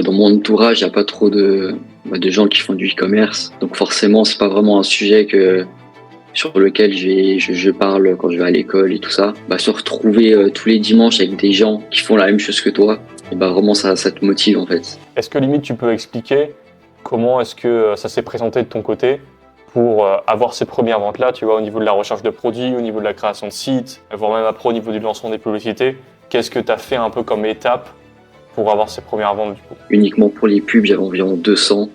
Dans mon entourage, il y a pas trop de gens qui font du e-commerce, donc forcément, c'est pas vraiment un sujet sur lequel je parle quand je vais à l'école et tout ça. Se retrouver tous les dimanches avec des gens qui font la même chose que toi, et vraiment ça te motive en fait. Est-ce que limite tu peux expliquer comment est-ce que ça s'est présenté de ton côté pour avoir ces premières ventes-là, tu vois, au niveau de la recherche de produits, au niveau de la création de sites, voire même après au niveau du lancement des publicités? Qu'est-ce que tu as fait un peu comme étape pour avoir ces premières ventes du coup? Uniquement pour les pubs, j'avais environ 200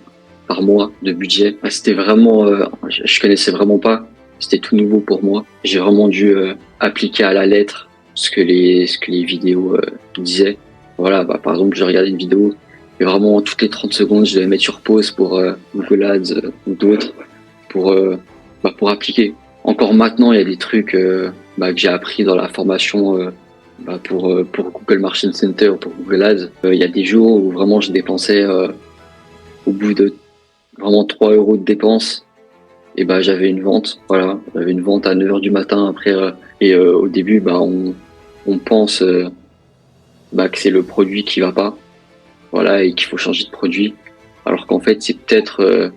par mois de budget. C'était vraiment, je connaissais vraiment pas. C'était tout nouveau pour moi. J'ai vraiment dû appliquer à la lettre ce que les vidéos disaient. Voilà, par exemple, je regardais une vidéo et vraiment toutes les 30 secondes, je devais mettre sur pause pour Google Ads ou d'autres pour appliquer. Encore maintenant, il y a des trucs que j'ai appris dans la formation pour Google Marketing Center, pour Google Ads. Il y a des jours où vraiment je dépensais au bout de vraiment 3 euros de dépenses, et j'avais une vente. Voilà, j'avais une vente à 9 heures du matin après. Au début, on pense que c'est le produit qui va pas, voilà, et qu'il faut changer de produit. Alors qu'en fait, c'est peut-être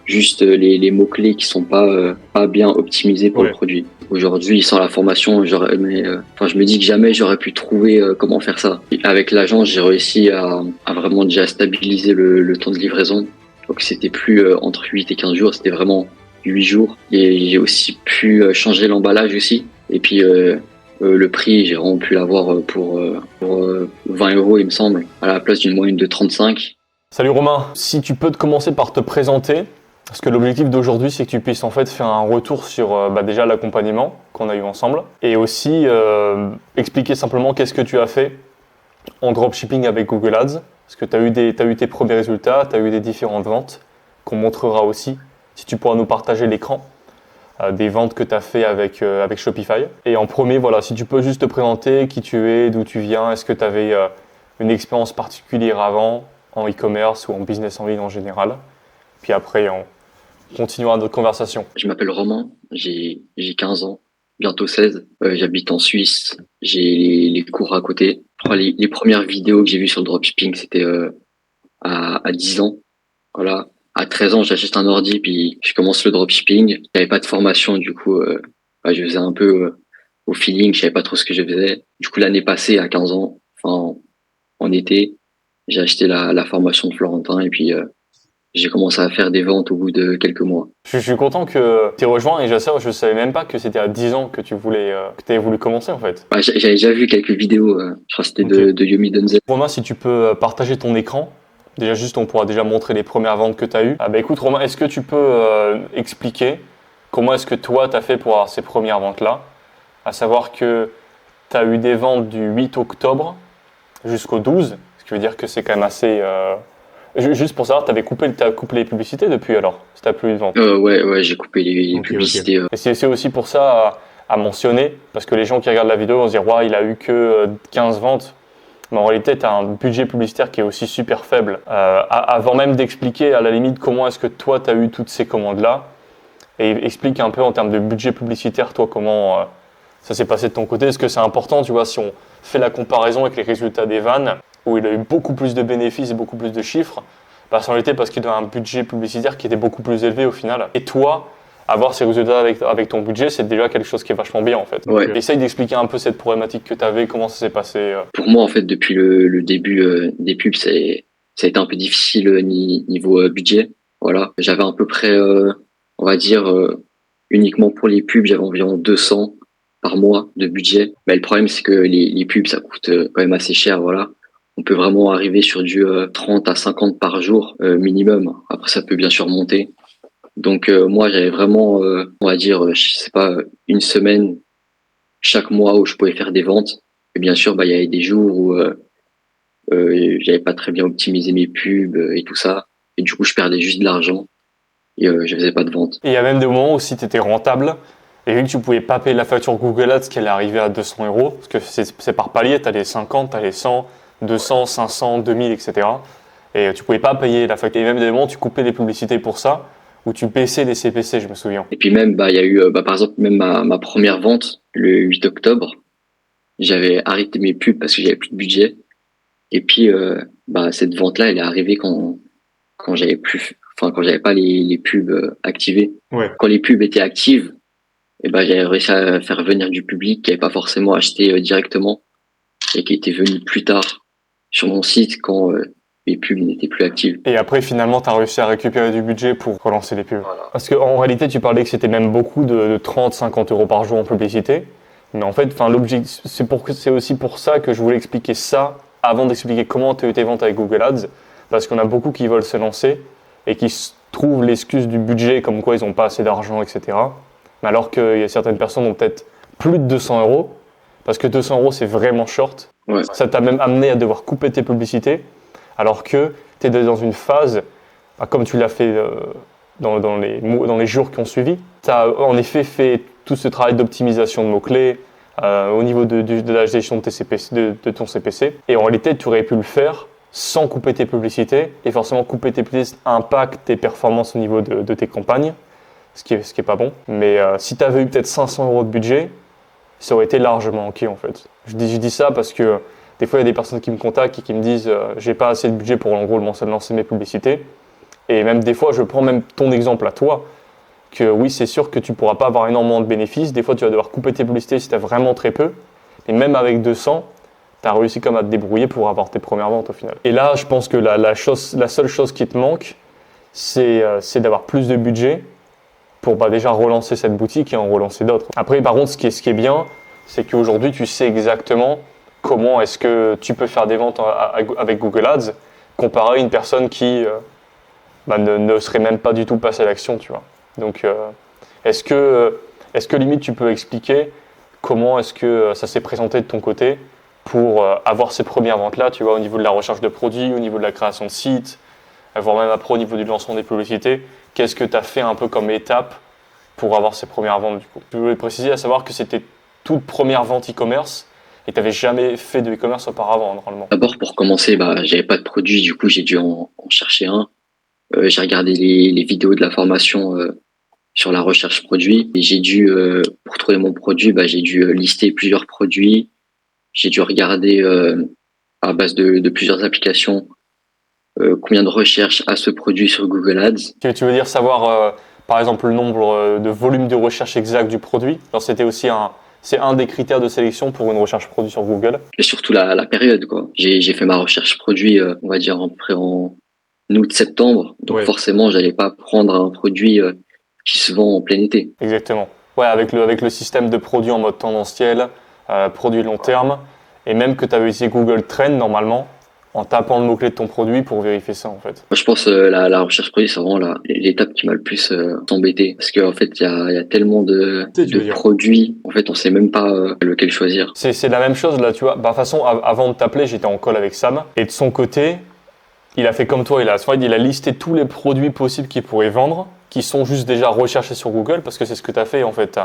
juste les mots-clés qui sont pas bien optimisés pour le produit. Aujourd'hui, sans la formation, je me dis que jamais j'aurais pu trouver comment faire ça. Et avec l'agence, j'ai réussi à vraiment déjà stabiliser le temps de livraison. Donc c'était plus entre 8 et 15 jours, c'était vraiment 8 jours. Et j'ai aussi pu changer l'emballage aussi. Et puis le prix, j'ai vraiment pu l'avoir pour 20 euros, il me semble, à la place d'une moyenne de 35. Salut Romain, si tu peux te commencer par te présenter, parce que l'objectif d'aujourd'hui c'est que tu puisses en fait faire un retour sur déjà l'accompagnement qu'on a eu ensemble et aussi expliquer simplement qu'est-ce que tu as fait en dropshipping avec Google Ads, parce que tu as eu tes premiers résultats, tu as eu des différentes ventes qu'on montrera aussi, si tu pourras nous partager l'écran des ventes que tu as fait avec Shopify. Et en premier, voilà, si tu peux juste te présenter qui tu es, d'où tu viens, est-ce que tu avais une expérience particulière avant en e-commerce ou en business en ligne en général. Puis après, on continuera notre conversation. Je m'appelle Romain, j'ai 15 ans, bientôt 16. J'habite en Suisse, j'ai les cours à côté. Je crois les premières vidéos que j'ai vues sur le dropshipping, c'était à 10 ans. Voilà. À 13 ans, j'achète un ordi, puis je commence le dropshipping. J'avais pas de formation, du coup, je faisais un peu au feeling, je savais pas trop ce que je faisais. Du coup, l'année passée, à 15 ans, enfin en été, j'ai acheté la formation de Florentin, et puis j'ai commencé à faire des ventes au bout de quelques mois. Je suis content que tu aies rejoint et je savais même pas que c'était à 10 ans que tu avais voulu commencer en fait. J'avais déjà vu quelques vidéos, je crois que c'était de Yomi Denzel. Romain, si tu peux partager ton écran, déjà juste on pourra déjà montrer les premières ventes que tu as eues. Écoute Romain, est-ce que tu peux expliquer comment est-ce que toi tu as fait pour avoir ces premières ventes-là? À savoir que tu as eu des ventes du 8 octobre jusqu'au 12, ce qui veut dire que c'est quand même assez... Juste pour savoir, t'as coupé les publicités depuis alors, si t'as plus eu de vente? Ouais, j'ai coupé les publicités. Et c'est aussi pour ça à mentionner, parce que les gens qui regardent la vidéo vont se dire « Ouais, il a eu que 15 ventes ». Mais en réalité, tu as un budget publicitaire qui est aussi super faible. Avant même d'expliquer à la limite comment est-ce que toi, tu as eu toutes ces commandes-là, et explique un peu en termes de budget publicitaire, toi, comment ça s'est passé de ton côté. Est-ce que c'est important, tu vois, si on fait la comparaison avec les résultats des vannes, où il a eu beaucoup plus de bénéfices et beaucoup plus de chiffres, c'est en réalité parce qu'il a un budget publicitaire qui était beaucoup plus élevé au final. Et toi, avoir ces résultats avec ton budget, c'est déjà quelque chose qui est vachement bien en fait. Ouais. Essaye d'expliquer un peu cette problématique que tu avais, comment ça s'est passé. Pour moi, en fait, depuis le début des pubs, ça a été un peu difficile niveau budget. Voilà, j'avais à peu près, on va dire, uniquement pour les pubs, j'avais environ 200 par mois de budget. Mais le problème, c'est que les pubs, ça coûte quand même assez cher. Voilà, on peut vraiment arriver sur du 30 à 50 par jour minimum. Après, ça peut bien sûr monter. Donc moi, j'avais vraiment, on va dire, je sais pas, une semaine chaque mois où je pouvais faire des ventes. Et bien sûr, il y avait des jours où j'avais pas très bien optimisé mes pubs et tout ça. Et du coup, je perdais juste de l'argent et je faisais pas de vente. Et il y a même des moments où si tu étais rentable, et vu que tu pouvais pas payer la facture Google Ads qui allait arriver à 200 euros, parce que c'est par palier, tu as les 50, tu as les 100, 200, 500, 2000, etc. Et tu pouvais pas payer la facture. Et même des moments, tu coupais les publicités pour ça, ou tu baissais les CPC, je me souviens. Et puis même, il y a eu, par exemple, même ma première vente, le 8 octobre, j'avais arrêté mes pubs parce que j'avais plus de budget. Et puis, cette vente-là, elle est arrivée quand j'avais plus, enfin, quand j'avais pas les pubs activées. Ouais. Quand les pubs étaient actives, j'avais réussi à faire venir du public qui n'avait pas forcément acheté directement et qui était venu plus tard sur mon site quand les pubs n'étaient plus actives. Et après, finalement, tu as réussi à récupérer du budget pour relancer les pubs. Voilà. Parce qu'en réalité, tu parlais que c'était même beaucoup de 30-50 euros par jour en publicité. Mais en fait, l'objectif, c'est aussi pour ça que je voulais expliquer ça avant d'expliquer comment tu as eu tes ventes avec Google Ads. Parce qu'on a beaucoup qui veulent se lancer et qui trouvent l'excuse du budget, comme quoi ils n'ont pas assez d'argent, etc. Mais alors qu'il y a certaines personnes qui ont peut-être plus de 200 euros. Parce que 200 euros, c'est vraiment short. Ouais. Ça t'a même amené à devoir couper tes publicités. Alors que tu es dans une phase, comme tu l'as fait dans les jours qui ont suivi, tu as en effet fait tout ce travail d'optimisation de mots-clés au niveau de la gestion de ton CPC. Et en réalité, tu aurais pu le faire sans couper tes publicités. Et forcément, couper tes publicités impacte tes performances au niveau de tes campagnes, ce qui est pas bon. Mais si tu avais eu peut-être 500 euros de budget, ça aurait été largement OK en fait. Je dis ça parce que des fois, il y a des personnes qui me contactent et qui me disent j'ai pas assez de budget pour en gros lancer mes publicités. Et même des fois, je prends même ton exemple à toi, que oui, c'est sûr que tu pourras pas avoir énormément de bénéfices. Des fois, tu vas devoir couper tes publicités si tu as vraiment très peu. Et même avec 200, tu as réussi comme à te débrouiller pour avoir tes premières ventes au final. Et là, je pense que la seule chose qui te manque, c'est d'avoir plus de budget pour déjà relancer cette boutique et en relancer d'autres. Après, par contre, ce qui est bien, c'est qu'aujourd'hui, tu sais exactement comment est-ce que tu peux faire des ventes avec Google Ads comparé à une personne qui ne serait même pas du tout passée à l'action, tu vois. Donc, est-ce que limite tu peux expliquer comment est-ce que ça s'est présenté de ton côté pour avoir ces premières ventes-là, tu vois, au niveau de la recherche de produits, au niveau de la création de sites, voire même après au niveau du lancement des publicités, qu'est-ce que tu as fait un peu comme étape pour avoir ces premières ventes du coup? Je voulais préciser à savoir que c'était toute première vente e-commerce et tu n'avais jamais fait de e-commerce auparavant normalement. D'abord, pour commencer, j'avais pas de produit, du coup j'ai dû en chercher un. J'ai regardé les vidéos de la formation sur la recherche produit et j'ai dû, pour trouver mon produit, j'ai dû lister plusieurs produits. J'ai dû regarder à base de plusieurs applications combien de recherches a ce produit sur Google Ads. Tu veux dire savoir par exemple le nombre de volumes de recherche exact du produit? Alors c'est un des critères de sélection pour une recherche produit sur Google. Et surtout la période, quoi. J'ai fait ma recherche produit, on va dire, en août-septembre. Donc forcément, j'allais pas prendre un produit qui se vend en plein été. Exactement. Ouais, avec le système de produits en mode tendanciel, produit long terme, et même que tu avais utilisé Google Trends normalement, en tapant le mot-clé de ton produit pour vérifier ça en fait. Moi, je pense la recherche produit, c'est vraiment l'étape qui m'a le plus embêté. Parce qu'en fait, il y a tellement de produits, en fait, on sait même pas lequel choisir. C'est la même chose là, tu vois. De toute façon, avant de t'appeler, j'étais en call avec Sam, et de son côté, il a fait comme toi, il a listé tous les produits possibles qu'il pourrait vendre, qui sont juste déjà recherchés sur Google, parce que c'est ce que tu as fait en fait.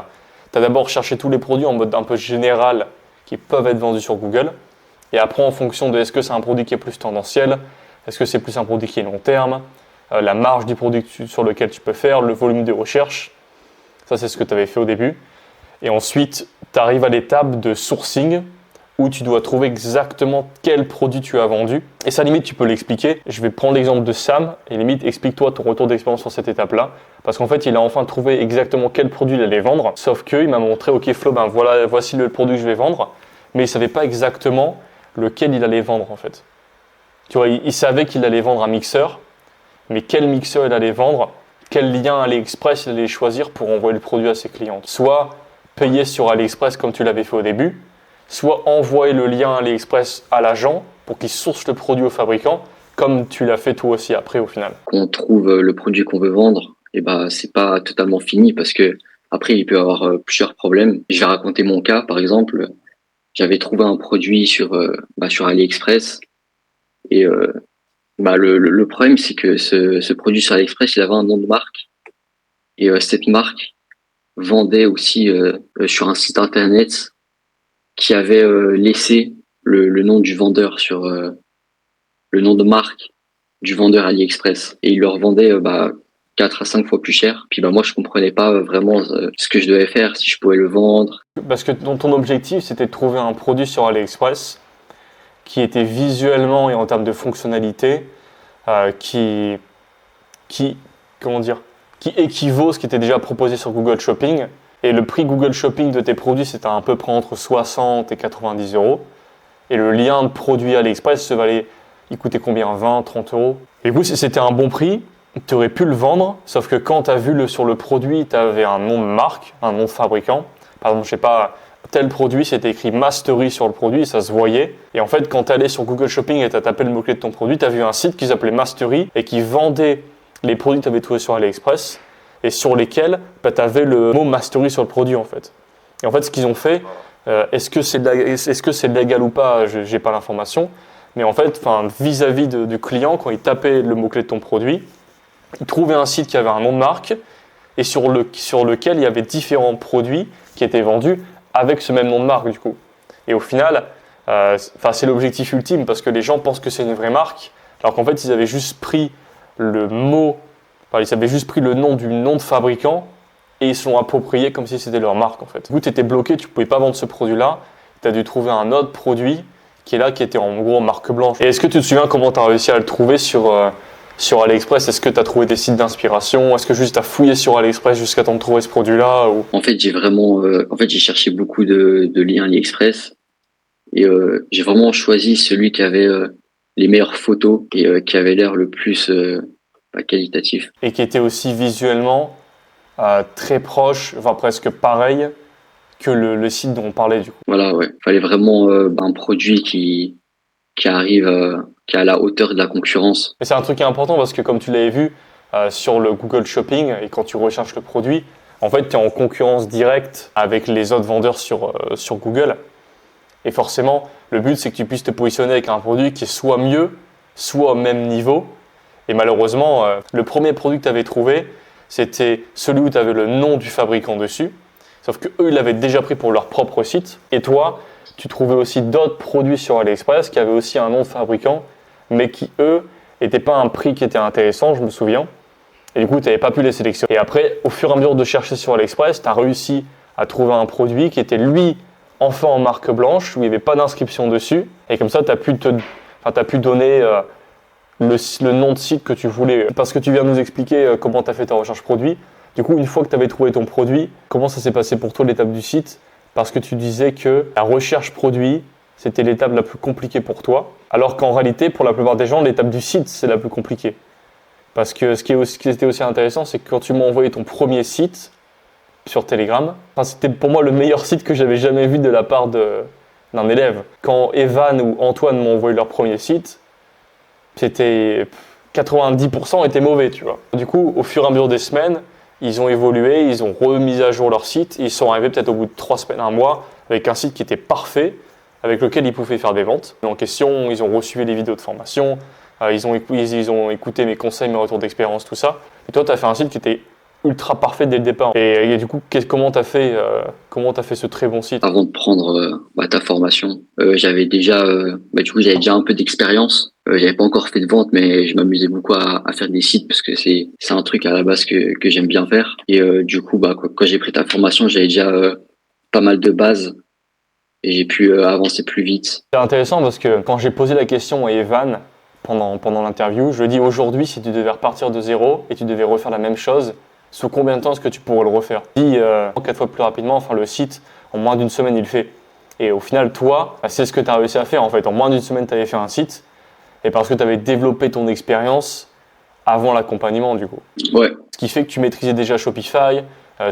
Tu as d'abord cherché tous les produits en mode un peu général qui peuvent être vendus sur Google. Et après, en fonction de est-ce que c'est un produit qui est plus tendanciel, est-ce que c'est plus un produit qui est long terme, la marge du produit sur lequel tu peux faire, le volume de recherche. Ça, c'est ce que tu avais fait au début. Et ensuite, tu arrives à l'étape de sourcing où tu dois trouver exactement quel produit tu as vendu. Et ça, limite, tu peux l'expliquer. Je vais prendre l'exemple de Sam et limite, explique-toi ton retour d'expérience sur cette étape-là. Parce qu'en fait, il a enfin trouvé exactement quel produit il allait vendre. Sauf qu'il m'a montré, OK, Flo, voici le produit que je vais vendre. Mais il ne savait pas exactement lequel il allait vendre en fait. Tu vois, il savait qu'il allait vendre un mixeur, mais quel mixeur il allait vendre, quel lien AliExpress il allait choisir pour envoyer le produit à ses clients. Soit payer sur AliExpress comme tu l'avais fait au début, soit envoyer le lien AliExpress à l'agent pour qu'il source le produit au fabricant, comme tu l'as fait toi aussi après au final. Quand on trouve le produit qu'on veut vendre, c'est pas totalement fini parce que après il peut y avoir plusieurs problèmes. Je vais raconter mon cas par exemple. J'avais trouvé un produit sur AliExpress et le problème c'est que ce produit sur AliExpress il avait un nom de marque et cette marque vendait aussi sur un site internet qui avait laissé le nom du vendeur sur le nom de marque du vendeur AliExpress et il leur vendait 4 à 5 fois plus cher. Puis moi je comprenais pas vraiment ce que je devais faire, si je pouvais le vendre. Parce que ton objectif c'était de trouver un produit sur AliExpress qui était visuellement et en termes de fonctionnalité, qui équivaut à ce qui était déjà proposé sur Google Shopping. Et le prix Google Shopping de tes produits, c'était à peu près entre 60 et 90 euros. Et le lien de produit AliExpress il coûtait combien? 20, 30 euros. Et du coup, c'était un bon prix. Tu aurais pu le vendre, sauf que quand tu as vu sur le produit, tu avais un nom de marque, un nom de fabricant. Par exemple, je sais pas, tel produit, c'était écrit Mastery sur le produit, et ça se voyait. Et en fait, quand tu allais sur Google Shopping et tu as tapé le mot-clé de ton produit, tu as vu un site qui s'appelait Mastery et qui vendait les produits que tu avais trouvés sur AliExpress et sur lesquels tu avais le mot Mastery sur le produit en fait. Et en fait, ce qu'ils ont fait, est-ce que c'est légal ou pas, je n'ai pas l'information, mais en fait, vis-à-vis du client, quand il tapait le mot-clé de ton produit, il trouvait un site qui avait un nom de marque et sur lequel il y avait différents produits qui étaient vendus avec ce même nom de marque du coup. Et au final, c'est l'objectif ultime parce que les gens pensent que c'est une vraie marque, alors qu'en fait, ils avaient juste pris le nom, ils avaient juste pris le nom du nom de fabricant et ils se l'ont approprié comme si c'était leur marque en fait. Du coup, tu étais bloqué, tu ne pouvais pas vendre ce produit-là, tu as dû trouver un autre produit qui était en gros marque blanche. Et est-ce que tu te souviens comment tu as réussi à le trouver sur AliExpress? Est-ce que tu as trouvé des sites d'inspiration? Est-ce que juste tu as fouillé sur AliExpress jusqu'à temps de trouver ce produit-là ou... En fait, j'ai cherché beaucoup de liens AliExpress et j'ai vraiment choisi celui qui avait les meilleures photos et qui avait l'air le plus qualitatif. Et qui était aussi visuellement très proche, voire presque pareil que le site dont on parlait du coup. Voilà, ouais. Fallait vraiment un produit qui arrive, qui est à la hauteur de la concurrence. Et c'est un truc qui est important parce que comme tu l'avais vu sur le Google Shopping et quand tu recherches le produit, en fait, tu es en concurrence directe avec les autres vendeurs sur Google. Et forcément, le but, c'est que tu puisses te positionner avec un produit qui est soit mieux, soit au même niveau. Et malheureusement, le premier produit que tu avais trouvé, c'était celui où tu avais le nom du fabricant dessus. Sauf qu'eux, ils l'avaient déjà pris pour leur propre site. Et toi, tu trouvais aussi d'autres produits sur AliExpress qui avaient aussi un nom de fabricant, mais qui, eux, n'étaient pas un prix qui était intéressant, je me souviens. Et du coup, tu n'avais pas pu les sélectionner. Et après, au fur et à mesure de chercher sur AliExpress, tu as réussi à trouver un produit qui était, lui, enfin en marque blanche, où il n'y avait pas d'inscription dessus. Et comme ça, tu as pu donner le nom de site que tu voulais. Parce que tu viens de nous expliquer comment tu as fait ta recherche produit. Du coup, une fois que tu avais trouvé ton produit, comment ça s'est passé pour toi l'étape du site? Parce que tu disais que la recherche produit, c'était l'étape la plus compliquée pour toi. Alors qu'en réalité, pour la plupart des gens, l'étape du site, c'est la plus compliquée. Parce que ce qui était aussi intéressant, c'est que quand tu m'as envoyé ton premier site sur Telegram, c'était pour moi le meilleur site que j'avais jamais vu de la part d'un élève. Quand Evan ou Antoine m'ont envoyé leur premier site, c'était 90% était mauvais, tu vois. Du coup, au fur et à mesure des semaines, ils ont évolué, ils ont remis à jour leur site. Ils sont arrivés peut-être au bout de 3 semaines, un mois, avec un site qui était parfait, avec lequel ils pouvaient faire des ventes. En question, ils ont reçu les vidéos de formation, ils ont écouté mes conseils, mes retours d'expérience, tout ça. Et toi, tu as fait un site qui était ultra parfait dès le départ. Et du coup, comment tu as fait ce très bon site? Avant de prendre ta formation, j'avais déjà un peu d'expérience. J'avais pas encore fait de vente, mais je m'amusais beaucoup à faire des sites parce que c'est un truc à la base que j'aime bien faire. Et du coup, quand j'ai pris ta formation, j'avais déjà pas mal de bases et j'ai pu avancer plus vite. C'est intéressant parce que quand j'ai posé la question à Evan pendant l'interview, je lui ai dit aujourd'hui, si tu devais repartir de zéro et tu devais refaire la même chose, sous combien de temps est-ce que tu pourrais le refaire? Il dit 4 fois plus rapidement, le site, en moins d'une semaine, il le fait. Et au final, toi, c'est ce que tu as réussi à faire en fait. En moins d'une semaine, tu avais fait un site et parce que tu avais développé ton expérience avant l'accompagnement du coup. Ouais. Ce qui fait que tu maîtrisais déjà Shopify,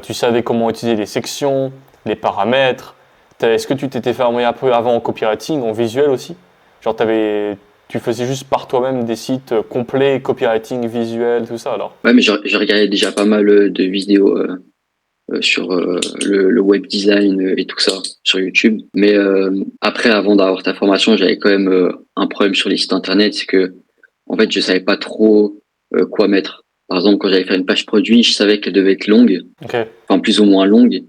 tu savais comment utiliser les sections, les paramètres. Est-ce que tu t'étais formé un peu avant en copywriting, en visuel aussi? Genre tu faisais juste par toi-même des sites complets, copywriting, visuel, tout ça alors? Ouais, mais je regardais déjà pas mal de vidéos sur le web design et tout ça sur YouTube. Mais après, avant d'avoir ta formation, j'avais quand même un problème sur les sites internet, c'est que en fait, je savais pas trop quoi mettre. Par exemple, quand j'allais faire une page produit, je savais qu'elle devait être longue, okay. Enfin plus ou moins longue,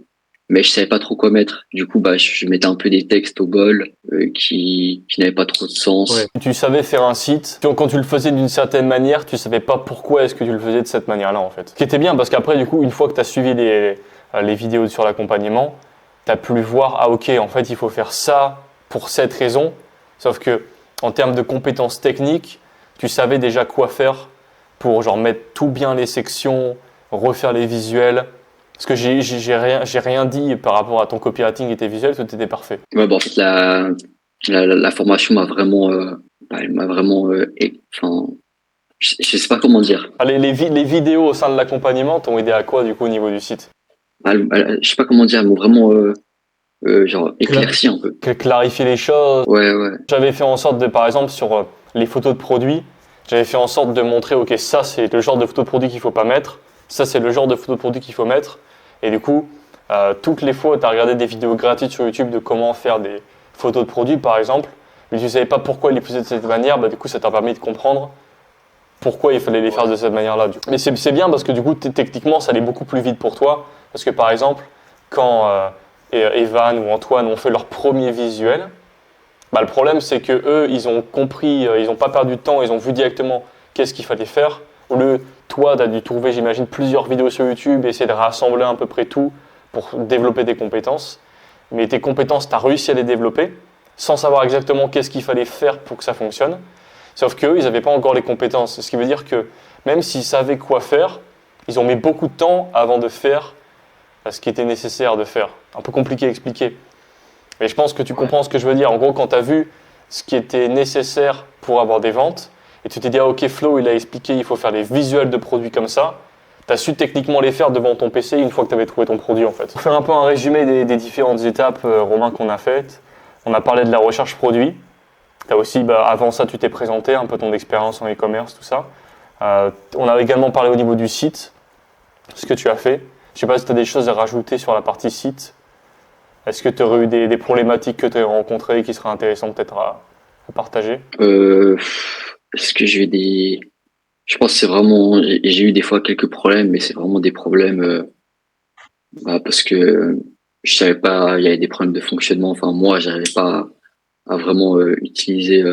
mais je savais pas trop quoi mettre. Du coup, je mettais un peu des textes au bol qui n'avaient pas trop de sens. Ouais. Tu savais faire un site. Quand tu le faisais d'une certaine manière, tu savais pas pourquoi est-ce que tu le faisais de cette manière-là en fait. Ce qui était bien parce qu'après, du coup, une fois que tu as suivi les vidéos sur l'accompagnement, tu as pu voir, ah ok, en fait, il faut faire ça pour cette raison. Sauf que en termes de compétences techniques, tu savais déjà quoi faire pour genre mettre tout bien les sections, refaire les visuels. Parce que j'ai rien dit par rapport à ton copywriting et tes visuels, tout était parfait. Ouais, bah, en fait, la formation m'a vraiment, elle m'a vraiment, enfin, je sais pas comment dire. Allez, les vidéos au sein de l'accompagnement t'ont aidé à quoi du coup au niveau du site? Je sais pas comment dire, elles m'ont vraiment, genre éclairci un peu. Clarifier les choses. Ouais, ouais. J'avais fait en sorte de, par exemple, sur les photos de produits, j'avais fait en sorte de montrer, ok, ça c'est le genre de photo de produit qu'il faut pas mettre, ça c'est le genre de photo de produit qu'il faut mettre. Et du coup, toutes les fois, tu as regardé des vidéos gratuites sur YouTube de comment faire des photos de produits, par exemple, mais tu savais pas pourquoi ils les faisaient de cette manière, bah, du coup, ça t'a permis de comprendre pourquoi il fallait les faire de cette manière-là. Mais c'est bien parce que du coup, techniquement, ça allait beaucoup plus vite pour toi. Parce que par exemple, quand Evan ou Antoine ont fait leur premier visuel, bah, le problème c'est que eux, ils ont compris, ils n'ont pas perdu de temps, ils ont vu directement qu'est-ce qu'il fallait faire. Au lieu, toi, tu as dû trouver, j'imagine, plusieurs vidéos sur YouTube, essayer de rassembler à peu près tout pour développer des compétences. Mais tes compétences, tu as réussi à les développer sans savoir exactement qu'est-ce qu'il fallait faire pour que ça fonctionne. Sauf qu'eux, ils n'avaient pas encore les compétences. Ce qui veut dire que même s'ils savaient quoi faire, ils ont mis beaucoup de temps avant de faire ce qui était nécessaire de faire. Un peu compliqué à expliquer. Mais je pense que tu comprends ce que je veux dire. En gros, quand tu as vu ce qui était nécessaire pour avoir des ventes, et tu t'es dit, ah, ok, Flo, il a expliqué, il faut faire des visuels de produits comme ça, tu as su techniquement les faire devant ton PC une fois que tu avais trouvé ton produit, en fait. Pour faire un peu un résumé des différentes étapes, Romain, qu'on a faites, on a parlé de la recherche produit. T'as aussi, avant ça, tu t'es présenté un peu ton expérience en e-commerce, tout ça. On a également parlé au niveau du site, ce que tu as fait. Je ne sais pas si tu as des choses à rajouter sur la partie site. Est-ce que tu aurais eu des problématiques que tu as rencontrées qui seraient intéressantes peut-être à partager? Est-ce que je pense que c'est vraiment, j'ai eu des fois quelques problèmes, mais c'est vraiment des problèmes, parce que je savais pas, il y avait des problèmes de fonctionnement. Enfin, moi, j'arrivais pas à vraiment utiliser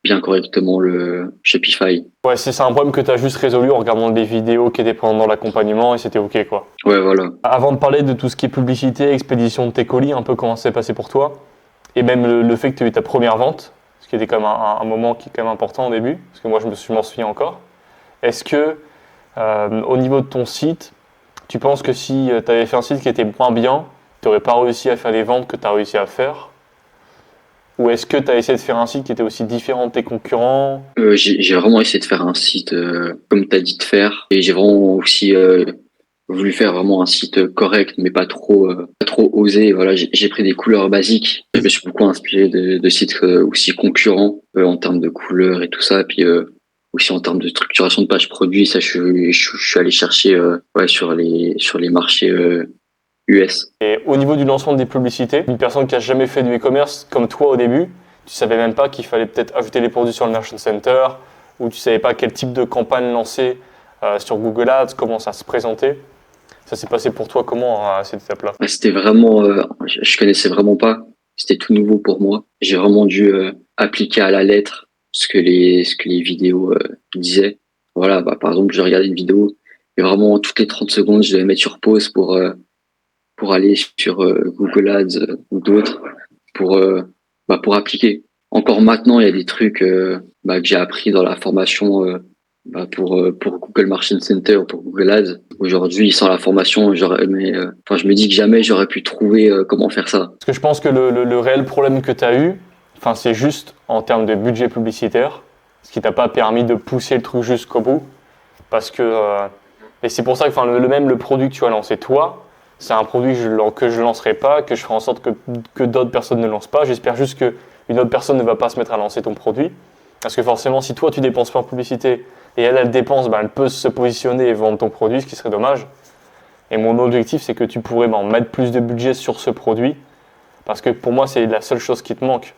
bien correctement le Shopify. Ouais, c'est un problème que tu as juste résolu en regardant des vidéos qui étaient pendant l'accompagnement et c'était ok, quoi. Ouais, voilà. Avant de parler de tout ce qui est publicité, expédition de tes colis, un peu comment ça s'est passé pour toi, et même le fait que tu aies eu ta première vente, ce qui était quand même un moment qui est quand même important au début, parce que moi je m'en souviens encore. Est-ce que au niveau de ton site, tu penses que si tu avais fait un site qui était moins bien, tu n'aurais pas réussi à faire les ventes que tu as réussi à faire? Ou est-ce que tu as essayé de faire un site qui était aussi différent de tes concurrents? J'ai vraiment essayé de faire un site comme tu as dit de faire, et j'ai vraiment aussi voulu faire vraiment un site correct, mais pas trop osé. Voilà, j'ai pris des couleurs basiques. Je me suis beaucoup inspiré de sites aussi concurrents en termes de couleurs et tout ça, puis aussi en termes de structuration de page produit. Ça, je suis allé chercher ouais, sur les marchés US. Et au niveau du lancement des publicités, une personne qui a jamais fait du e-commerce comme toi au début, tu savais même pas qu'il fallait peut-être ajouter les produits sur le Merchant Center, ou tu savais pas quel type de campagne lancer sur Google Ads, comment ça se présentait. Ça s'est passé pour toi comment à cette étape-là? C'était vraiment, je connaissais vraiment pas. C'était tout nouveau pour moi. J'ai vraiment dû appliquer à la lettre ce que les vidéos disaient. Voilà, par exemple, je regardais une vidéo et vraiment toutes les 30 secondes, je devais mettre sur pause pour aller sur Google Ads ou d'autres pour pour appliquer. Encore maintenant, il y a des trucs que j'ai appris dans la formation pour Google Merchant Center ou pour Google Ads. Aujourd'hui, sans la formation, je me dis que jamais j'aurais pu trouver comment faire ça. Parce que je pense que le réel problème que tu as eu, c'est juste en termes de budget publicitaire, ce qui t'a pas permis de pousser le truc jusqu'au bout. Parce que, et c'est pour ça que le produit que tu as lancé toi, c'est un produit que je lancerai pas, que je ferai en sorte que d'autres personnes ne lancent pas. J'espère juste qu'une autre personne ne va pas se mettre à lancer ton produit. Parce que forcément, si toi tu dépenses pas en publicité et elle dépense, elle peut se positionner et vendre ton produit, ce qui serait dommage. Et mon objectif, c'est que tu pourrais mettre plus de budget sur ce produit. Parce que pour moi, c'est la seule chose qui te manque.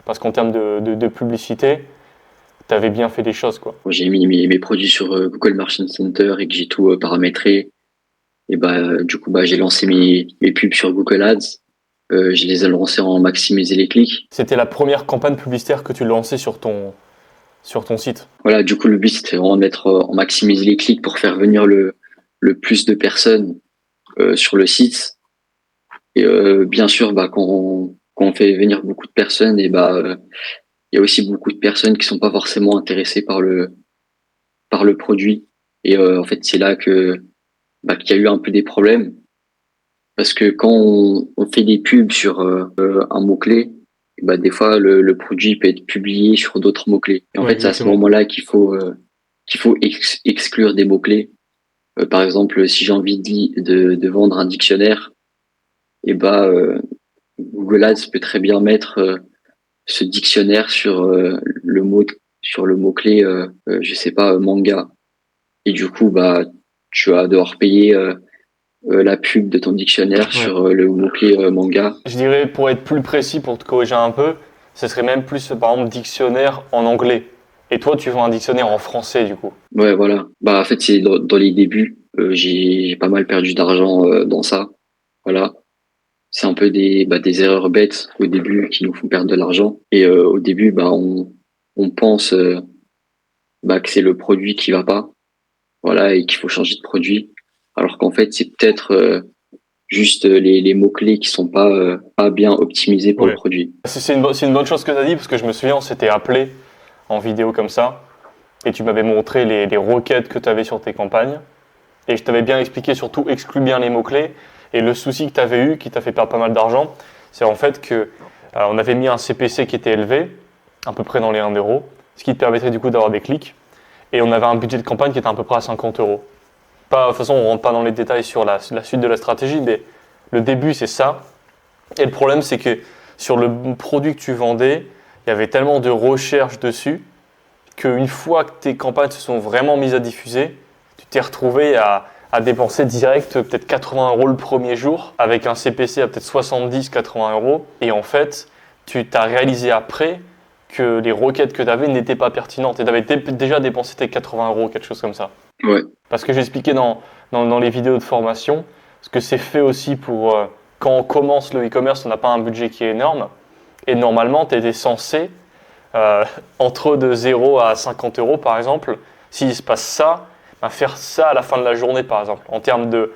Parce qu'en termes de publicité, tu avais bien fait les choses, quoi. Quand j'ai mis mes produits sur Google Merchant Center et que j'ai tout paramétré, et j'ai lancé mes pubs sur Google Ads. Je les ai lancés en maximiser les clics. C'était la première campagne publicitaire que tu lançais sur ton site. Voilà, du coup, le but, c'était vraiment de mettre en maximiser les clics pour faire venir le plus de personnes sur le site. Et bien sûr, quand on fait venir beaucoup de personnes, il y a aussi beaucoup de personnes qui sont pas forcément intéressées par le produit. Et en fait, c'est là qu'il y a eu un peu des problèmes parce que quand on fait des pubs sur un mot-clé, bah, des fois le produit peut être publié sur d'autres mots-clés. Et en Ouais, fait, c'est à ce exactement. moment-là qu'il faut exclure des mots-clés. Par exemple, si j'ai envie de vendre un dictionnaire, et bah Google Ads peut très bien mettre ce dictionnaire sur le mot-clé je sais pas manga. Et du coup, bah tu vas devoir payer la pub de ton dictionnaire Ouais. sur le mot-clé manga. Je dirais, pour être plus précis, pour te corriger un peu, ce serait même plus, par exemple, dictionnaire en anglais. Et toi, tu vends un dictionnaire en français, du coup. Ouais, voilà. Bah en fait, c'est dans les débuts, j'ai pas mal perdu d'argent dans ça. Voilà. C'est un peu des erreurs bêtes au début qui nous font perdre de l'argent. Et au début, bah on pense que c'est le produit qui va pas, voilà, et qu'il faut changer de produit. Alors qu'en fait, c'est peut-être juste les mots-clés qui sont pas bien optimisés pour le Ouais. produit. C'est une bonne chose que tu as dit, parce que je me souviens, on s'était appelé en vidéo comme ça, et tu m'avais montré les requêtes que tu avais sur tes campagnes, et je t'avais bien expliqué, surtout, exclus bien les mots-clés, et le souci que tu avais eu, qui t'a fait perdre pas mal d'argent, c'est en fait que on avait mis un CPC qui était élevé, à peu près dans les 1 euro, ce qui te permettrait du coup d'avoir des clics, et on avait un budget de campagne qui était à peu près à 50 euros. Pas, de toute façon, on rentre pas dans les détails sur la suite de la stratégie, mais le début, c'est ça. Et le problème, c'est que sur le produit que tu vendais, il y avait tellement de recherches dessus qu'une fois que tes campagnes se sont vraiment mises à diffuser, tu t'es retrouvé à dépenser direct peut-être 80 euros le premier jour avec un CPC à peut-être 70-80 euros. Et en fait, tu t'as réalisé après que les requêtes que tu avais n'étaient pas pertinentes et tu avais déjà dépensé tes 80 euros, quelque chose comme ça. Ouais, Parce que j'expliquais dans les vidéos de formation, ce que c'est fait aussi pour quand on commence le e-commerce, on n'a pas un budget qui est énorme. Et normalement, tu étais censé, entre de 0 à 50 euros par exemple, s'il se passe ça, ben faire ça à la fin de la journée par exemple, en termes de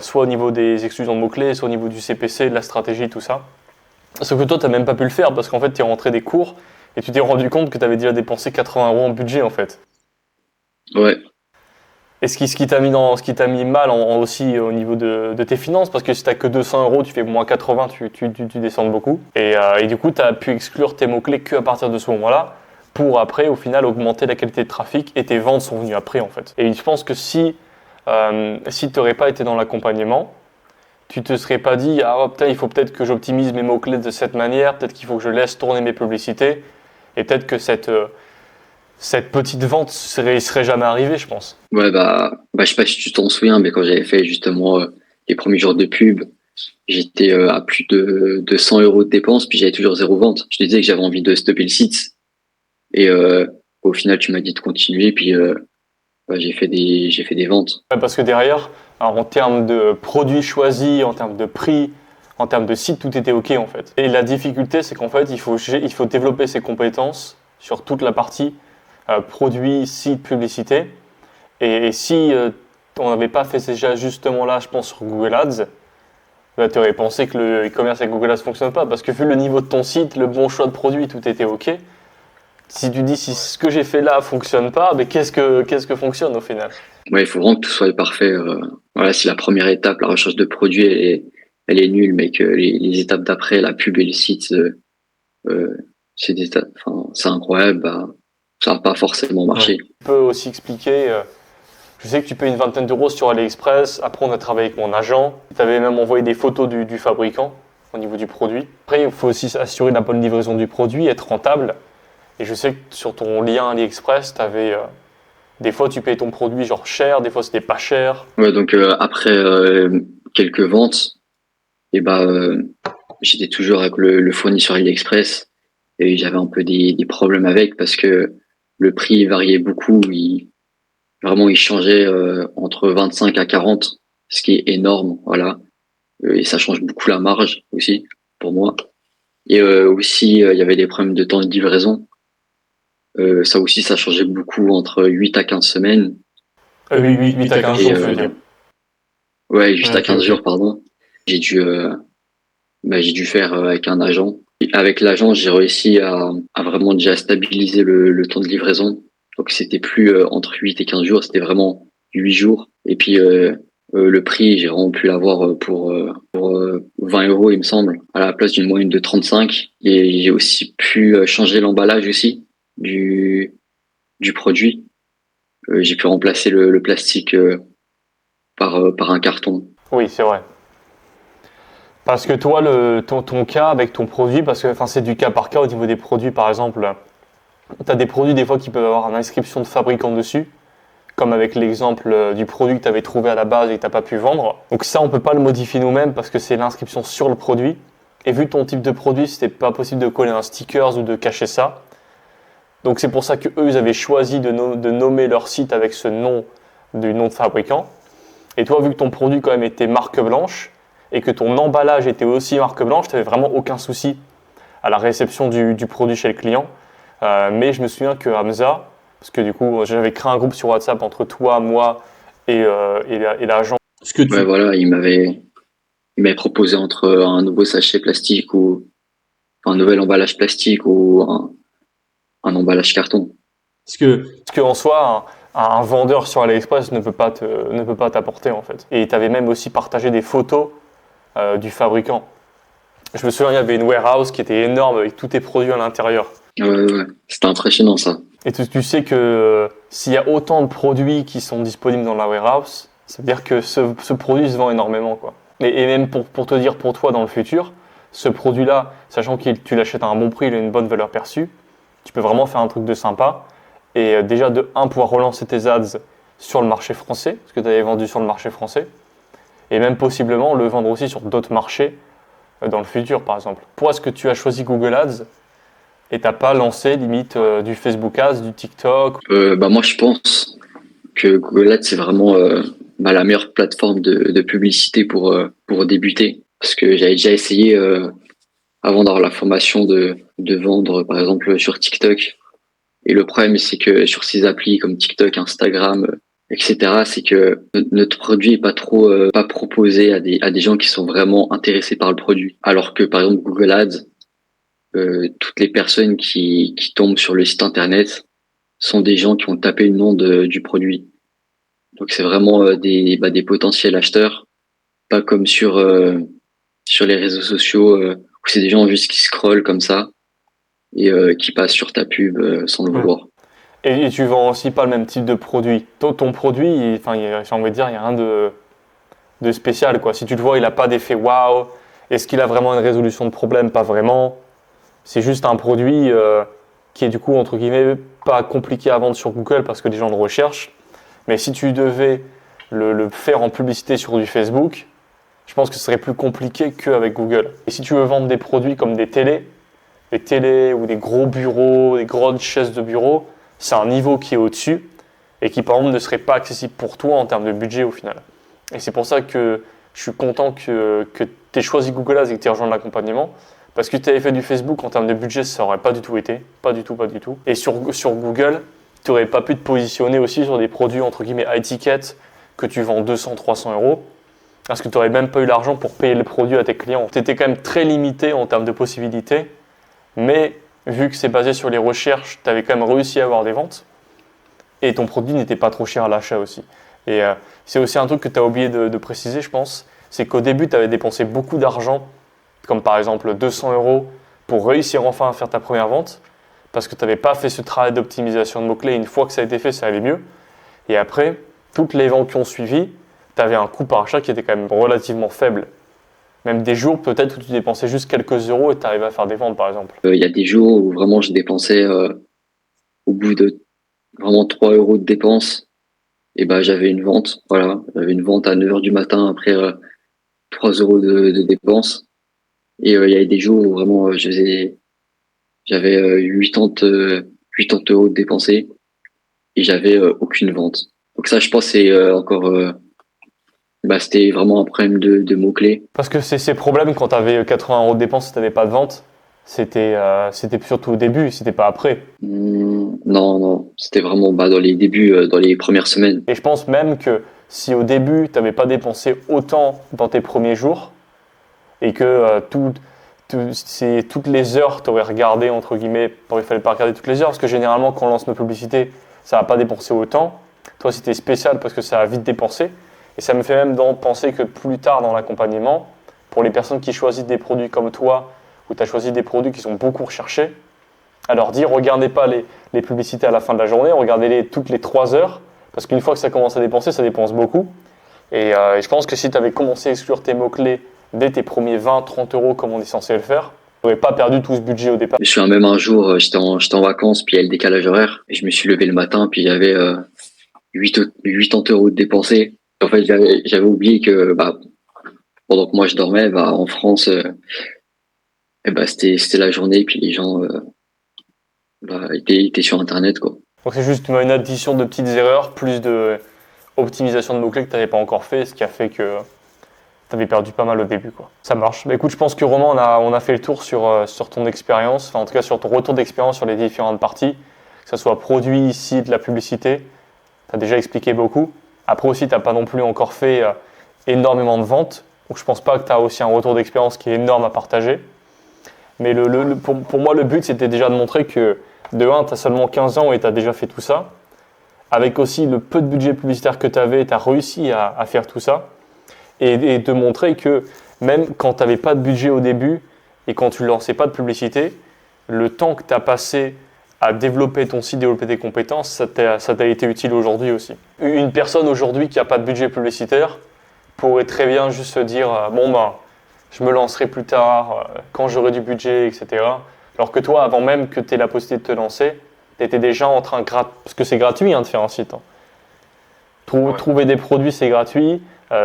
soit au niveau des exclusions de mots-clés, soit au niveau du CPC, de la stratégie, tout ça. Sauf que toi, tu n'as même pas pu le faire parce qu'en fait, tu es rentré des cours et tu t'es rendu compte que tu avais déjà dépensé 80 euros en budget en fait. ouais, Et ce qui t'a mis ce qui t'a mis mal aussi au niveau de tes finances, parce que si t'as que 200 euros, tu fais moins 80, tu descends beaucoup. Et du coup, tu as pu exclure tes mots-clés qu'à partir de ce moment-là, pour après, au final, augmenter la qualité de trafic, et tes ventes sont venues après, en fait. Et je pense que si tu n'aurais pas été dans l'accompagnement, tu te serais pas dit, ah oh, putain, il faut peut-être que j'optimise mes mots-clés de cette manière, peut-être qu'il faut que je laisse tourner mes publicités, et peut-être que cette petite vente serait jamais arrivée, je pense. ouais. Je sais pas si tu t'en souviens, mais quand j'avais fait justement les premiers jours de pub, j'étais à plus de 100 euros de dépenses, puis j'avais toujours zéro vente. Je te disais que j'avais envie de stopper le site, et au final, tu m'as dit de continuer, puis j'ai fait des ventes. Ouais, parce que derrière, alors en termes de produits choisis, en termes de prix, en termes de site, tout était OK en fait. Et la difficulté, c'est qu'en fait, il faut développer ses compétences sur toute la partie produit, site, publicité. Et si on n'avait pas fait ces ajustements-là, je pense, sur Google Ads, bah, tu aurais pensé que le e-commerce avec Google Ads ne fonctionne pas. Parce que vu le niveau de ton site, le bon choix de produit, tout était OK. Si tu dis si ce que j'ai fait là fonctionne pas, mais qu'est-ce que fonctionne au final? Ouais, il faut vraiment que tout soit parfait. Voilà, si la première étape, la recherche de produits, elle est nulle, mais que les étapes d'après, la pub et le site, euh, c'est incroyable, bah, ça va pas forcément Ouais. marcher. Tu peux aussi expliquer, je sais que tu payes une vingtaine d'euros sur AliExpress, après on a travaillé avec mon agent, tu avais même envoyé des photos du fabricant au niveau du produit. Après, il faut aussi assurer la bonne livraison du produit, être rentable. Et je sais que sur ton lien AliExpress, des fois tu payes ton produit genre cher, des fois c'était pas cher. Ouais, donc après quelques ventes, et j'étais toujours avec le fournisseur AliExpress et j'avais un peu des problèmes avec parce que le prix variait beaucoup. Vraiment, il changeait entre 25 à 40, ce qui est énorme, voilà. Et ça change beaucoup la marge aussi pour moi. Et aussi, il y avait des problèmes de temps de livraison. Ça aussi, ça changeait beaucoup entre 8 à 15 semaines. Oui, 8 à 15 Et jours, tu veux dire. ouais, Ouais, juste à ok, 15 ok. jours, pardon. J'ai dû, j'ai dû faire avec un agent. Avec l'agent, j'ai réussi à vraiment déjà stabiliser le temps de livraison. Donc c'était plus entre 8 et 15 jours, c'était vraiment 8 jours. Et puis le prix, j'ai vraiment pu l'avoir pour 20 euros, il me semble, à la place d'une moyenne de 35. Et j'ai aussi pu changer l'emballage aussi du, du produit. J'ai pu remplacer le plastique par un carton. Oui, c'est vrai. Parce que toi, ton cas avec ton produit, parce que enfin, c'est du cas par cas au niveau des produits, par exemple, tu as des produits des fois qui peuvent avoir une inscription de fabricant dessus, comme avec l'exemple du produit que tu avais trouvé à la base et que tu n'as pas pu vendre. Donc ça, on ne peut pas le modifier nous-mêmes parce que c'est l'inscription sur le produit. Et vu ton type de produit, c'était pas possible de coller un sticker ou de cacher ça. Donc c'est pour ça que eux, ils avaient choisi de nommer leur site avec ce nom du nom de fabricant. Et toi, vu que ton produit quand même était marque blanche et que ton emballage était aussi marque blanche, tu n'avais vraiment aucun souci à la réception du produit chez le client. Mais je me souviens que Hamza, parce que du coup, j'avais créé un groupe sur WhatsApp entre toi, moi et l'agent. Ouais, voilà, il m'avait proposé entre un nouveau sachet plastique ou un nouvel emballage plastique ou un emballage carton. Parce qu'en soi, un vendeur sur AliExpress ne peut pas t'apporter en fait. Et tu avais même aussi partagé des photos du fabricant. Je me souviens, il y avait une warehouse qui était énorme avec tous tes produits à l'intérieur. Ouais, ouais, ouais. C'était impressionnant ça. Et tu sais que s'il y a autant de produits qui sont disponibles dans la warehouse, ça veut dire que ce produit se vend énormément, quoi. Et même pour te dire pour toi dans le futur, ce produit-là, sachant que tu l'achètes à un bon prix, il a une bonne valeur perçue, tu peux vraiment faire un truc de sympa. Et déjà, de un, pouvoir relancer tes ads sur le marché français, ce que tu avais vendu sur le marché français, et même possiblement le vendre aussi sur d'autres marchés dans le futur, par exemple. Pourquoi est-ce que tu as choisi Google Ads et t'as pas lancé limite du Facebook Ads, du TikTok? Moi, je pense que Google Ads, c'est vraiment la meilleure plateforme de publicité pour débuter. Parce que j'avais déjà essayé, avant d'avoir la formation, de vendre, par exemple, sur TikTok. Et le problème, c'est que sur ces applis comme TikTok, Instagram, etc., c'est que notre produit est pas trop pas proposé à des gens qui sont vraiment intéressés par le produit. Alors que, par exemple, Google Ads, toutes les personnes qui tombent sur le site internet sont des gens qui ont tapé le nom du produit. Donc c'est vraiment des potentiels acheteurs, pas comme sur les réseaux sociaux où c'est des gens juste qui scrollent comme ça et qui passent sur ta pub sans le vouloir. Et tu vends aussi pas le même type de produit. Ton produit, j'ai envie de dire, il n'y a rien de spécial, quoi. Si tu le vois, il n'a pas d'effet waouh. Est-ce qu'il a vraiment une résolution de problème? Pas vraiment. C'est juste un produit qui est du coup, entre guillemets, pas compliqué à vendre sur Google parce que les gens le recherchent. Mais si tu devais le faire en publicité sur du Facebook, je pense que ce serait plus compliqué qu'avec Google. Et si tu veux vendre des produits comme des télés ou des gros bureaux, des grandes chaises de bureau, c'est un niveau qui est au-dessus et qui par exemple ne serait pas accessible pour toi en termes de budget au final. Et c'est pour ça que je suis content que tu aies choisi Google Ads et que tu aies rejoint l'accompagnement. Parce que tu avais fait du Facebook en termes de budget, ça n'aurait pas du tout été. Pas du tout, pas du tout. Et sur Google, tu n'aurais pas pu te positionner aussi sur des produits entre guillemets high ticket que tu vends 200, 300 euros. Parce que tu n'aurais même pas eu l'argent pour payer le produit à tes clients. Tu étais quand même très limité en termes de possibilités. Mais vu que c'est basé sur les recherches, tu avais quand même réussi à avoir des ventes. Et ton produit n'était pas trop cher à l'achat aussi. Et c'est aussi un truc que tu as oublié de préciser, je pense. C'est qu'au début, tu avais dépensé beaucoup d'argent, comme par exemple 200 euros, pour réussir enfin à faire ta première vente. Parce que tu n'avais pas fait ce travail d'optimisation de mots-clés. Une fois que ça a été fait, ça allait mieux. Et après, toutes les ventes qui ont suivi, tu avais un coût par achat qui était quand même relativement faible. Même des jours peut-être où tu dépensais juste quelques euros et tu arrivais à faire des ventes par exemple. Il y a des jours où vraiment je dépensais au bout de vraiment 3 euros de dépenses, et j'avais une vente. Voilà, j'avais une vente à 9 heures du matin après 3 euros de dépenses. Et il y avait des jours où vraiment j'avais 80 euros de dépensés et j'avais aucune vente. Donc ça, je pense, c'est encore c'était vraiment un problème de mots-clés. Parce que c'est ces problèmes quand tu avais 80 euros de dépenses et tu n'avais pas de vente, c'était surtout au début, c'était pas après. Non, non, c'était vraiment dans les débuts, dans les premières semaines. Et je pense même que si au début tu n'avais pas dépensé autant dans tes premiers jours et que c'est toutes les heures, tu aurais regardé, entre guillemets, il fallait pas regarder toutes les heures, parce que généralement, quand on lance nos publicités, ça va pas dépenser autant. Toi, c'était spécial parce que ça a vite dépensé. Et ça me fait même penser que plus tard dans l'accompagnement, pour les personnes qui choisissent des produits comme toi, où tu as choisi des produits qui sont beaucoup recherchés, à leur dire, regardez pas les publicités à la fin de la journée, regardez-les toutes les 3 heures, parce qu'une fois que ça commence à dépenser, ça dépense beaucoup. Et je pense que si tu avais commencé à exclure tes mots-clés dès tes premiers 20-30 euros comme on est censé le faire, tu n'aurais pas perdu tout ce budget au départ. Je suis même un jour, j'étais en vacances, puis il y a le décalage horaire, et je me suis levé le matin, puis il y avait 80 euros de dépensés. En fait, j'avais oublié que pendant que moi je dormais, en France, c'était la journée, puis les gens étaient sur Internet, quoi. Donc c'est juste une addition de petites erreurs, plus de optimisation de mots-clés que tu n'avais pas encore fait, ce qui a fait que tu avais perdu pas mal au début, quoi. Ça marche. Écoute, je pense que Romain, on a fait le tour sur ton expérience, enfin en tout cas sur ton retour d'expérience sur les différentes parties, que ce soit produit, site, la publicité. Tu as déjà expliqué beaucoup. Après aussi, tu n'as pas non plus encore fait énormément de ventes, donc je pense pas que tu as aussi un retour d'expérience qui est énorme à partager. Mais pour moi, le but, c'était déjà de montrer que, de 1, tu as seulement 15 ans et tu as déjà fait tout ça. Avec aussi le peu de budget publicitaire que tu avais, tu as réussi à faire tout ça. Et de montrer que même quand tu n'avais pas de budget au début et quand tu ne lançais pas de publicité, le temps que tu as passé à développer ton site, développer tes compétences, ça t'a été utile aujourd'hui aussi. Une personne aujourd'hui qui n'a pas de budget publicitaire pourrait très bien juste se dire je me lancerai plus tard, quand j'aurai du budget, etc. Alors que toi, avant même que tu aies la possibilité de te lancer, tu étais déjà en train, parce que c'est gratuit de faire un site. Trouver des produits, c'est gratuit.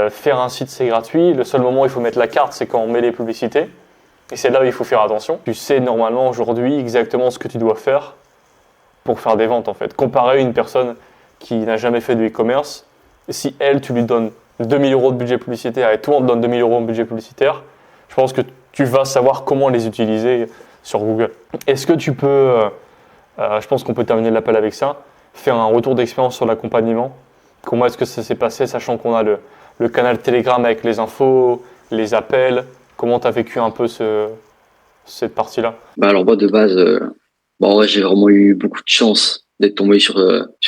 Faire un site, c'est gratuit. Le seul moment où il faut mettre la carte, c'est quand on met les publicités. Et c'est là où il faut faire attention. Tu sais normalement aujourd'hui exactement ce que tu dois faire pour faire des ventes en fait. Comparé à une personne qui n'a jamais fait de e-commerce, si elle, tu lui donnes 2000 euros de budget publicitaire et toi, on te donne 2000 euros de budget publicitaire, je pense que tu vas savoir comment les utiliser sur Google. Est-ce que tu peux, je pense qu'on peut terminer l'appel avec ça, faire un retour d'expérience sur l'accompagnement? Comment est-ce que ça s'est passé, sachant qu'on a le canal Telegram avec les infos, les appels? Comment tu as vécu un peu cette partie-là? Alors moi, de base, en vrai, j'ai vraiment eu beaucoup de chance d'être tombé sur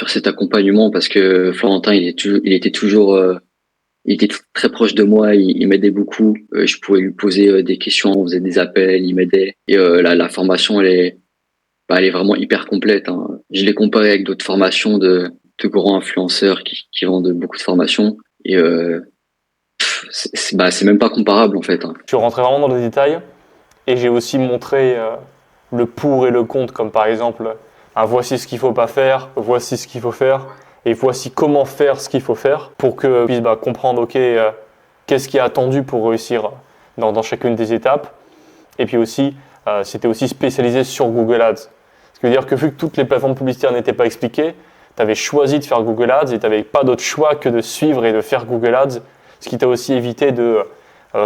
cet accompagnement parce que Florentin, il était toujours il était très proche de moi, il m'aidait beaucoup. Je pouvais lui poser des questions, on faisait des appels, il m'aidait. Et la formation, elle est vraiment hyper complète, hein. Je l'ai comparé avec d'autres formations de grands influenceurs qui vendent beaucoup de formations. Et c'est même pas comparable en fait, hein. Je suis rentré vraiment dans les détails et j'ai aussi montré le pour et le contre, comme par exemple, voici ce qu'il faut pas faire, voici ce qu'il faut faire. Et voici comment faire ce qu'il faut faire pour que puisse comprendre qu'est-ce qui est attendu pour réussir dans chacune des étapes. Et puis aussi, c'était aussi spécialisé sur Google Ads. Ce qui veut dire que vu que toutes les plateformes publicitaires n'étaient pas expliquées, tu avais choisi de faire Google Ads et tu n'avais pas d'autre choix que de suivre et de faire Google Ads, ce qui t'a aussi évité de,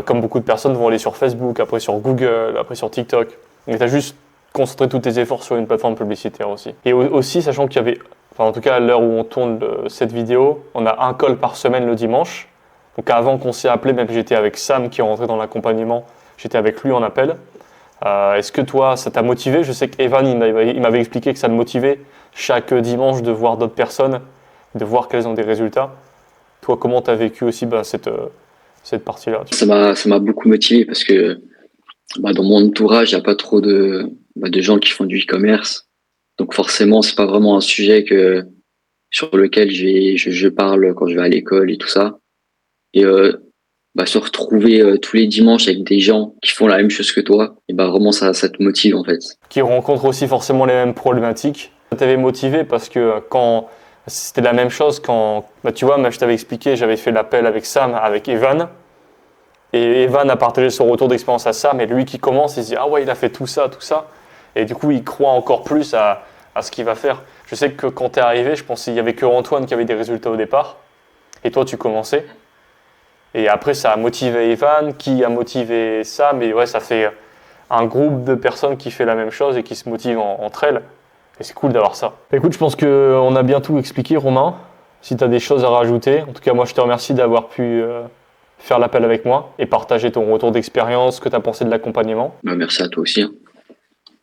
comme beaucoup de personnes vont aller sur Facebook, après sur Google, après sur TikTok. Et tu as juste concentré tous tes efforts sur une plateforme publicitaire aussi. Et aussi, sachant qu'il y avait, en tout cas à l'heure où on tourne cette vidéo, on a un call par semaine le dimanche. Donc avant qu'on s'est appelé, même j'étais avec Sam qui est rentré dans l'accompagnement, j'étais avec lui en appel. Est-ce que toi, ça t'a motivé? Je sais qu'Evan, il m'avait expliqué que ça le motivait chaque dimanche de voir d'autres personnes, de voir quels ont des résultats. Toi, comment tu as vécu aussi cette partie-là? Ça m'a beaucoup motivé parce que dans mon entourage, il n'y a pas trop de gens qui font du e-commerce. Donc forcément, c'est pas vraiment un sujet sur lequel je parle quand je vais à l'école et tout ça. Et se retrouver tous les dimanches avec des gens qui font la même chose que toi, et vraiment ça te motive en fait. Qui rencontrent aussi forcément les mêmes problématiques. Ça t'avait motivé parce que quand c'était la même chose quand tu vois, je t'avais expliqué, j'avais fait l'appel avec Sam, avec Evan. Et Evan a partagé son retour d'expérience à Sam, et lui qui commence, il se dit ah ouais, il a fait tout ça. Et du coup, il croit encore plus à ce qu'il va faire. Je sais que quand tu es arrivé, je pense qu'il n'y avait que Antoine qui avait des résultats au départ. Et toi, tu commençais. Et après, ça a motivé Evan, qui a motivé Sam. Et ouais, ça fait un groupe de personnes qui fait la même chose et qui se motivent entre elles. Et c'est cool d'avoir ça. Écoute, je pense qu'on a bien tout expliqué, Romain. Si tu as des choses à rajouter. En tout cas, moi, je te remercie d'avoir pu faire l'appel avec moi et partager ton retour d'expérience, ce que tu as pensé de l'accompagnement. Bah, merci à toi aussi, hein.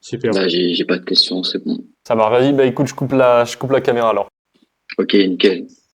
Super. Là, j'ai pas de questions, c'est bon. Ça m'a vas-y, bah écoute, je coupe la caméra alors. Ok, nickel.